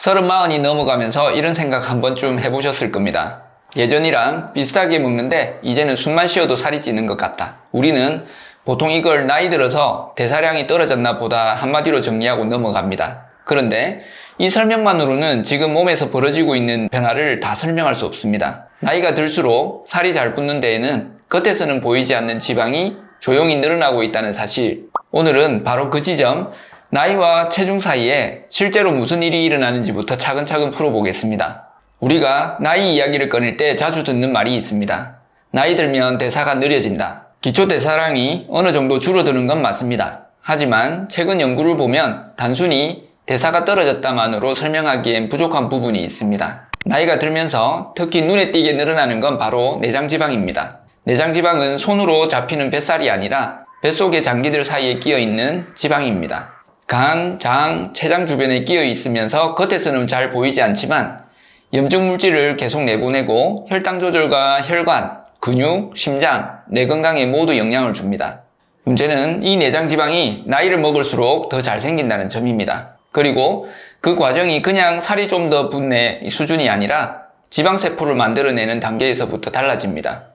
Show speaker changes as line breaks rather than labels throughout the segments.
40이 넘어가면서 이런 생각 한 번쯤 해보셨을 겁니다. 예전이랑 비슷하게 먹는데 이제는 숨만 쉬어도 살이 찌는 것 같다. 우리는 보통 이걸 나이 들어서 대사량이 떨어졌나 보다 한마디로 정리하고 넘어갑니다. 그런데 이 설명만으로는 지금 몸에서 벌어지고 있는 변화를 다 설명할 수 없습니다. 나이가 들수록 살이 잘 붙는 데에는 겉에서는 보이지 않는 지방이 조용히 늘어나고 있다는 사실. 오늘은 바로 그 지점, 나이와 체중 사이에 실제로 무슨 일이 일어나는지부터 차근차근 풀어보겠습니다. 우리가 나이 이야기를 꺼낼 때 자주 듣는 말이 있습니다. 나이 들면 대사가 느려진다. 기초 대사량이 어느 정도 줄어드는 건 맞습니다. 하지만 최근 연구를 보면 단순히 대사가 떨어졌다만으로 설명하기엔 부족한 부분이 있습니다. 나이가 들면서 특히 눈에 띄게 늘어나는 건 바로 내장지방입니다. 내장지방은 손으로 잡히는 뱃살이 아니라 뱃속의 장기들 사이에 끼어 있는 지방입니다. 간, 장, 췌장 주변에 끼어 있으면서 겉에서는 잘 보이지 않지만 염증 물질을 계속 내보내고 혈당 조절과 혈관, 근육, 심장, 뇌 건강에 모두 영향을 줍니다. 문제는 이 내장 지방이 나이를 먹을수록 더 잘 생긴다는 점입니다. 그리고 그 과정이 그냥 살이 좀 더 붙는 수준이 아니라 지방세포를 만들어내는 단계에서부터 달라집니다.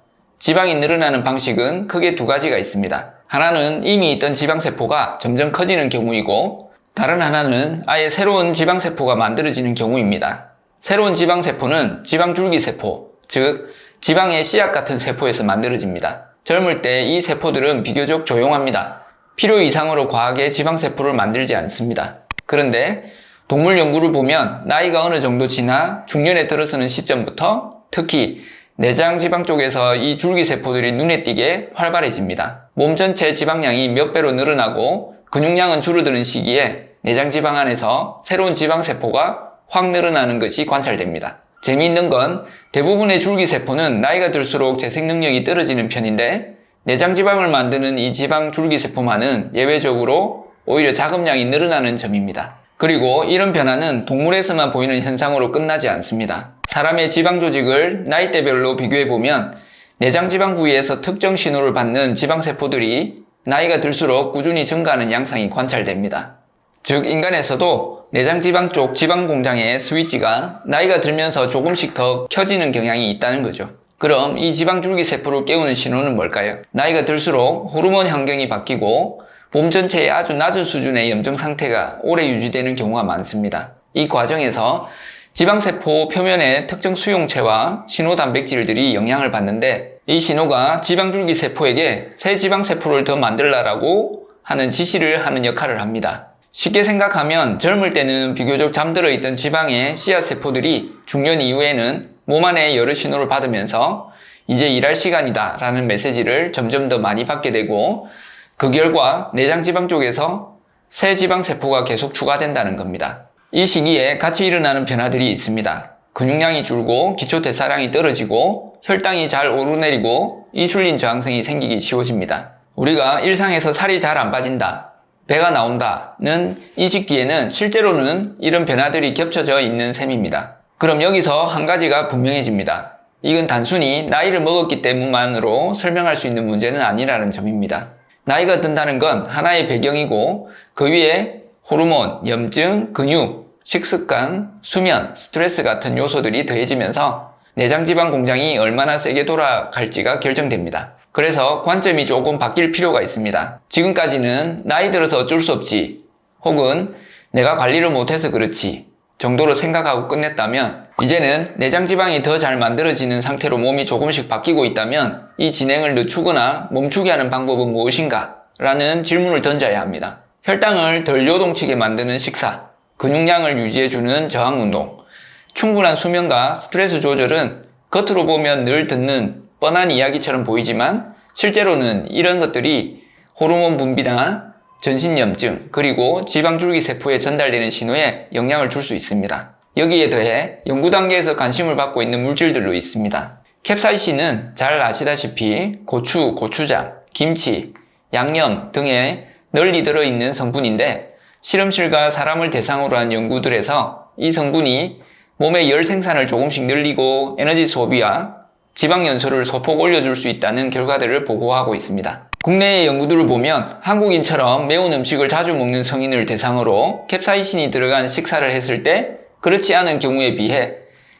지방이 늘어나는 방식은 크게 두 가지가 있습니다. 하나는 이미 있던 지방세포가 점점 커지는 경우이고 다른 하나는 아예 새로운 지방세포가 만들어지는 경우입니다. 새로운 지방세포는 지방줄기세포, 즉 지방의 씨앗 같은 세포에서 만들어집니다. 젊을 때 이 세포들은 비교적 조용합니다. 필요 이상으로 과하게 지방세포를 만들지 않습니다. 그런데 동물 연구를 보면 나이가 어느 정도 지나 중년에 들어서는 시점부터 특히 내장 지방 쪽에서 이 줄기세포들이 눈에 띄게 활발해집니다. 몸 전체 지방량이 몇 배로 늘어나고 근육량은 줄어드는 시기에 내장 지방 안에서 새로운 지방세포가 확 늘어나는 것이 관찰됩니다. 재미있는 건 대부분의 줄기세포는 나이가 들수록 재생 능력이 떨어지는 편인데 내장 지방을 만드는 이 지방 줄기세포만은 예외적으로 오히려 자금량이 늘어나는 점입니다. 그리고 이런 변화는 동물에서만 보이는 현상으로 끝나지 않습니다. 사람의 지방 조직을 나이대별로 비교해보면 내장 지방 부위에서 특정 신호를 받는 지방세포들이 나이가 들수록 꾸준히 증가하는 양상이 관찰됩니다. 즉 인간에서도 내장 지방 쪽 지방 공장의 스위치가 나이가 들면서 조금씩 더 켜지는 경향이 있다는 거죠. 그럼 이 지방 줄기 세포를 깨우는 신호는 뭘까요? 나이가 들수록 호르몬 환경이 바뀌고 몸 전체의 아주 낮은 수준의 염증 상태가 오래 유지되는 경우가 많습니다. 이 과정에서 지방세포 표면의 특정 수용체와 신호단백질들이 영향을 받는데 이 신호가 지방줄기 세포에게 새 지방세포를 더 만들라라고 하는 지시를 하는 역할을 합니다. 쉽게 생각하면 젊을 때는 비교적 잠들어 있던 지방의 씨앗세포들이 중년 이후에는 몸 안에 여러 신호를 받으면서 이제 일할 시간이다 라는 메시지를 점점 더 많이 받게 되고 그 결과 내장지방 쪽에서 새 지방세포가 계속 추가된다는 겁니다. 이 시기에 같이 일어나는 변화들이 있습니다. 근육량이 줄고 기초대사량이 떨어지고 혈당이 잘 오르내리고 인슐린 저항성이 생기기 쉬워집니다. 우리가 일상에서 살이 잘 안 빠진다, 배가 나온다는 인식 뒤에는 실제로는 이런 변화들이 겹쳐져 있는 셈입니다. 그럼 여기서 한 가지가 분명해집니다. 이건 단순히 나이를 먹었기 때문만으로 설명할 수 있는 문제는 아니라는 점입니다. 나이가 든다는 건 하나의 배경이고 그 위에 호르몬, 염증, 근육, 식습관, 수면, 스트레스 같은 요소들이 더해지면서 내장지방 공장이 얼마나 세게 돌아갈지가 결정됩니다. 그래서 관점이 조금 바뀔 필요가 있습니다. 지금까지는 나이 들어서 어쩔 수 없지 혹은 내가 관리를 못해서 그렇지 정도로 생각하고 끝냈다면 이제는 내장지방이 더 잘 만들어지는 상태로 몸이 조금씩 바뀌고 있다면 이 진행을 늦추거나 멈추게 하는 방법은 무엇인가? 라는 질문을 던져야 합니다. 혈당을 덜 요동치게 만드는 식사, 근육량을 유지해주는 저항운동, 충분한 수면과 스트레스 조절은 겉으로 보면 늘 듣는 뻔한 이야기처럼 보이지만 실제로는 이런 것들이 호르몬 분비나 전신염증 그리고 지방줄기 세포에 전달되는 신호에 영향을 줄 수 있습니다. 여기에 더해 연구 단계에서 관심을 받고 있는 물질들도 있습니다. 캡사이신은 잘 아시다시피 고추, 고추장, 김치, 양념 등에 널리 들어있는 성분인데 실험실과 사람을 대상으로 한 연구들에서 이 성분이 몸의 열 생산을 조금씩 늘리고 에너지 소비와 지방 연소를 소폭 올려줄 수 있다는 결과들을 보고하고 있습니다. 국내의 연구들을 보면 한국인처럼 매운 음식을 자주 먹는 성인을 대상으로 캡사이신이 들어간 식사를 했을 때 그렇지 않은 경우에 비해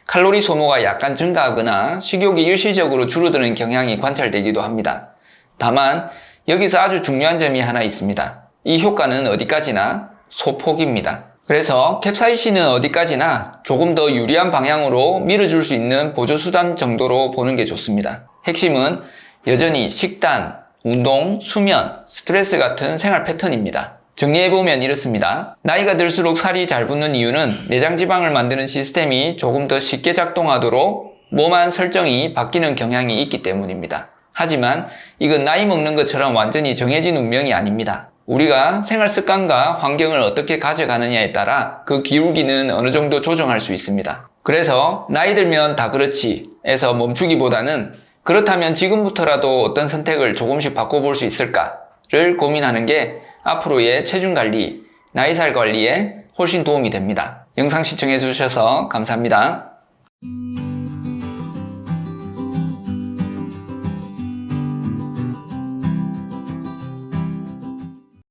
칼로리 소모가 약간 증가하거나 식욕이 일시적으로 줄어드는 경향이 관찰되기도 합니다. 다만 여기서 아주 중요한 점이 하나 있습니다. 이 효과는 어디까지나 소폭입니다. 그래서 캡사이신은 어디까지나 조금 더 유리한 방향으로 밀어줄 수 있는 보조수단 정도로 보는 게 좋습니다. 핵심은 여전히 식단, 운동, 수면, 스트레스 같은 생활 패턴입니다. 정리해보면 이렇습니다. 나이가 들수록 살이 잘 붙는 이유는 내장지방을 만드는 시스템이 조금 더 쉽게 작동하도록 몸 안 설정이 바뀌는 경향이 있기 때문입니다. 하지만 이건 나이 먹는 것처럼 완전히 정해진 운명이 아닙니다. 우리가 생활 습관과 환경을 어떻게 가져가느냐에 따라 그 기울기는 어느 정도 조정할 수 있습니다. 그래서 나이 들면 다 그렇지 에서 멈추기보다는 그렇다면 지금부터라도 어떤 선택을 조금씩 바꿔볼 수 있을까를 고민하는 게 앞으로의 체중 관리, 나이살 관리에 훨씬 도움이 됩니다. 영상 시청해 주셔서 감사합니다.